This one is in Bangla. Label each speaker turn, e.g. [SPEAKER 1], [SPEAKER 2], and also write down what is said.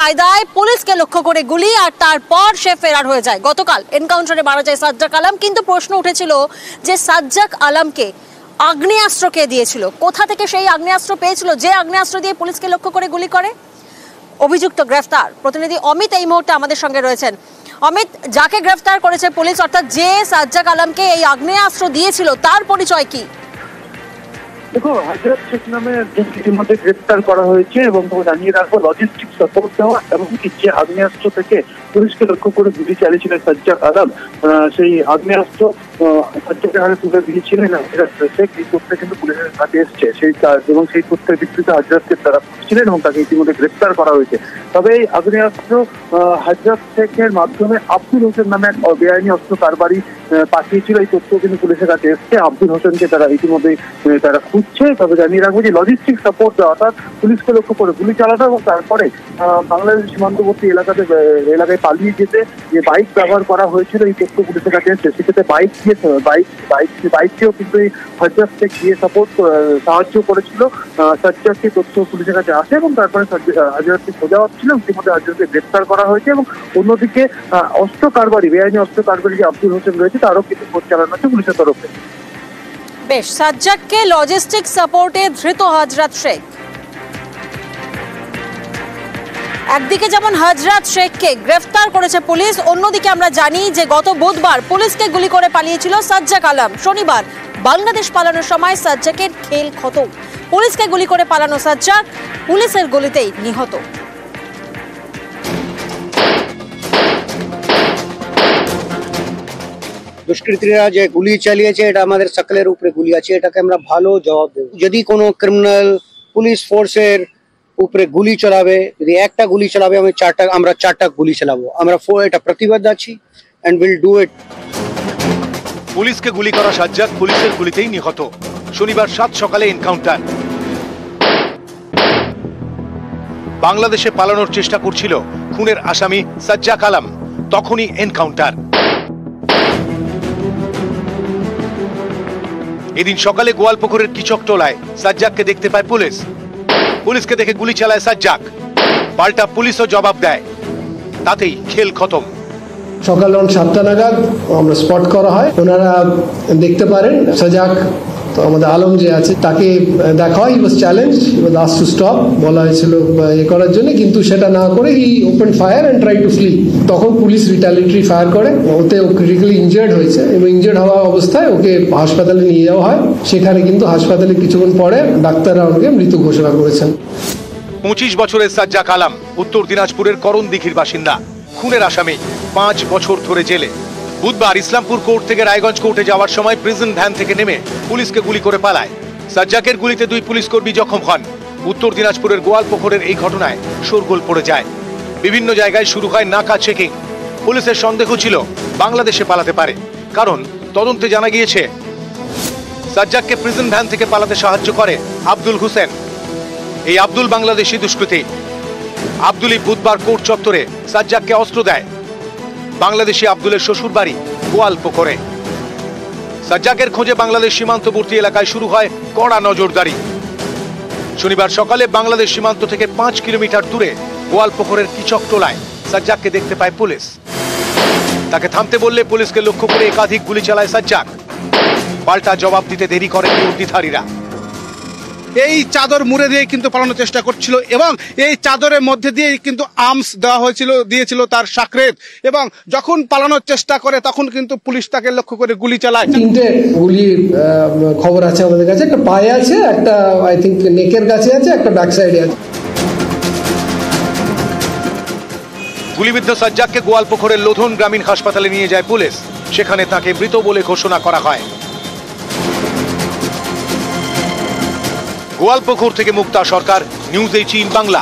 [SPEAKER 1] কায়দায় পুলিশকে লক্ষ্য করে গুলি, আর তারপর সে ফেরার হয়ে যায়। গতকাল এনকাউন্টারে মারা যায় সাজ্জাক আলম, কিন্তু প্রশ্ন উঠেছিল যে সাজ্জাক আলমকে আগ্নেয়াস্ত্র কে দিয়েছিল, কোথা থেকে সেই আগ্নেয়াস্ত্র পেয়েছিল যে আগ্নেয়াস্ত্র দিয়ে পুলিশকে লক্ষ্য করে গুলি করে। অভিযুক্ত গ্রেফতার। প্রতিনিধি অমিত এই মুহূর্তে আমাদের সঙ্গে রয়েছেন। অমিত, যাকে গ্রেফতার করেছে পুলিশ, অর্থাৎ যে সাজ্জাক আলমকে এই আগ্নেয়াস্ত্র দিয়েছিল, তার পরিচয় কি?
[SPEAKER 2] দেখো, হযরত শেখ নামে ইতিমধ্যে গ্রেফতার করা হয়েছে এবং জানিয়ে রাখবো লজিস্টিক সাপোর্ট দেওয়া এবং যে আগ্নেয়াস্ত্র থেকে পুলিশকে লক্ষ্য করে গুলি চালিয়েছিলেন সাজ্জাক আলম, সেই আগ্নেয়াস্ত্র সাজ্জাকের হাতে তুলে দিয়েছিলেন হযরত শেখ। এই তথ্য কিন্তু পুলিশের কাছে এসছে এবং সেই তথ্যের ভিত্তিতে হযরতকে তারা খুঁজছিলেন এবং তাকে ইতিমধ্যে গ্রেফতার করা হয়েছে। তবে এই আগ্নেয়াস্ত্র হযরত শেখের মাধ্যমে আব্দুল হোসেন নামে এক বেআইনি অস্ত্র কারবারি পাঠিয়েছিল, এই তথ্য কিন্তু পুলিশের কাছে এসছে। আব্দুল হোসেনকে তারা ইতিমধ্যে তারা খুঁজছে। তবে জানিয়ে রাখবো যে লজিস্টিক সাপোর্ট দেওয়া, অর্থাৎ পুলিশকে লক্ষ্য করে গুলি চালানো এবং তারপরে বাংলাদেশ সীমান্তবর্তী এলাকায় পালিয়ে যেতে যে বাইক ব্যবহার করা হয়েছিল, এই তথ্য পুলিশের কাছে এসছে। সেক্ষেত্রে বাইককেও কিন্তু এই হযরত শেখ দিয়ে সাহায্য করেছিল। সাজ্জাককে তথ্য পুলিশের কাছে আসে এবং তারপরে হযরতকে খোঁজা হচ্ছিল। ইতিমধ্যে হযরতকে গ্রেফতার করা হয়েছে এবং অন্যদিকে অস্ত্র কারবারি, বেআইনি অস্ত্র কারবারি যে আব্দুল হোসেন রয়েছে, তারও কিন্তু খোঁজ চালানো হচ্ছে পুলিশের তরফে।
[SPEAKER 1] বেশ, সাজ্জাককে লজিস্টিক সাপোর্টে ধৃত হযরত শেখ। একদিকে যেমন হযরত শেখকে গ্রেফতার করেছে পুলিশ, অন্যদিকে আমরা জানি যে গত বুধবার পুলিশকে গুলি করে পালিয়েছিল সাজ্জাক আলম। শনিবার বাংলাদেশ পালানোর সময় সাজ্জাকের খেল খতম। পুলিশকে গুলি করে পালানো সাজ্জাক পুলিশের গুলিতেই নিহত।
[SPEAKER 3] দুষ্কৃতীরা যে গুলি চালিয়েছে, এটা আমাদের সকলের উপরে গুলি আছে, এটাকে আমরা ভালো জবাব দেব। যদি কোনো ক্রিমিনাল পুলিশ ফোর্সের উপরে গুলি চালাবে, যদি একটা গুলি চালাবে, আমরা চারটা গুলি চালাবো। আমরা এটা প্রতিবদ্ধ আছি এন্ড উইল ডু ইট।
[SPEAKER 4] পুলিশকে গুলি করা সাজ্জাক পুলিশের গুলিতেই নিহত। শনিবার 7 সকালে এনকাউন্টার। বাংলাদেশে পালানোর চেষ্টা করছিল খুনের আসামি সাজ্জাক আলম, তখনই এনকাউন্টার। এদিন সকালে গোয়ালপুকুরের কিচকটোলায় সাজ্জাককে দেখতে পায় পুলিশ। পুলিশকে দেখে গুলি চালায় সাজ্জাক, পাল্টা পুলিশও জবাব দেয়, তাতেই খেল খতম।
[SPEAKER 5] সকাল 7টা নাগাদ আমরা স্পট করা হয়, ওনারা দেখতে পারেন সাজ্জাক, তো আমাদের আলম যে আছে তাকে দেখা হয়। He was challenge, he was asked to stop, বলা হয়েছিল করার জন্য, কিন্তু সেটা না করে he open fire and try to flee. তখন পুলিশ রিটালিয়েটরি ফায়ার করে, ওতে ও ক্রিটিক্যালি ইনজার্ড হয়েছে এবং ইনজার্ড হওয়া অবস্থায় ওকে হাসপাতালে নিয়ে যাওয়া হয়। সেখানে কিন্তু হাসপাতালে কিছুক্ষণ পরে ডাক্তাররা ওকে মৃত ঘোষণা করেছেন।
[SPEAKER 4] 25 বছরের সাজ্জাক আলম উত্তর দিনাজপুরের করণদিঘির বাসিন্দা, খুনের আসামি, 5 বছর ধরে জেলে। বুধবার ইসলামপুর কোর্ট থেকে রায়গঞ্জ কোর্টে যাওয়ার সময় প্রিজন ভ্যান থেকে নেমে পুলিশকে গুলি করে পালায়। সাজ্জাকের গুলিতে 2 পুলিশকর্মী জখম হন। উত্তর দিনাজপুরের গোয়ালপুকুরের এই ঘটনায় শোরগোল পড়ে যায়। বিভিন্ন জায়গায় শুরু হয় নাকা চেকিং। পুলিশের সন্দেহ ছিল বাংলাদেশে পালাতে পারে, কারণ তদন্তে জানা গিয়েছে সাজ্জাককে প্রিজন ভ্যান থেকে পালাতে সাহায্য করে আব্দুল হোসেন। এই আব্দুল বাংলাদেশি দুষ্কৃতী। আব্দুলই বুধবার কোর্ট চত্বরে সাজ্জাককে অস্ত্র দেয়। বাংলাদেশি আব্দুলের শ্বশুর বাড়ি গোয়ালপুকুরে। সাজ্জাকের খোঁজে বাংলাদেশ সীমান্তবর্তী এলাকায় শুরু হয় কড়া নজরদারি। শনিবার সকালে বাংলাদেশ সীমান্ত থেকে 5 কিলোমিটার দূরে গোয়ালপুকুরের কিচকটোলায় সাজ্জাককে দেখতে পায় পুলিশ। তাকে থামতে বললে পুলিশকে লক্ষ্য করে একাধিক গুলি চালায় সাজ্জাক। পাল্টা জবাব দিতে দেরি করেন বিরোধীধারীরা।
[SPEAKER 6] এই চাদর মুড়ে দিয়ে কিন্তু পালানোর চেষ্টা করছিল এবং এই চাদরের মধ্যে দিয়ে কিন্তু আর্মস দেওয়া দিয়েছিল তার সাকরেত, এবং যখন পালানোর চেষ্টা করে তখন কিন্তু পুলিশ তাকে লক্ষ্য করে গুলি চালায়।
[SPEAKER 5] 3টে গুলি খবর আছে আমাদের কাছে, একটা পায়ে আছে, একটা আই থিংক নেকের কাছে আছে, একটা ব্যাক সাইডে আছে।
[SPEAKER 4] গুলিবিদ্ধ সাজ্জাককে গোয়ালপুকুরের লোধন গ্রামীণ হাসপাতালে নিয়ে যায় পুলিশ। সেখানে তাকে মৃত বলে ঘোষণা করা হয়। গোয়ালপুকুর থেকে মুক্তা সরকার, নিউজ 18 বাংলা।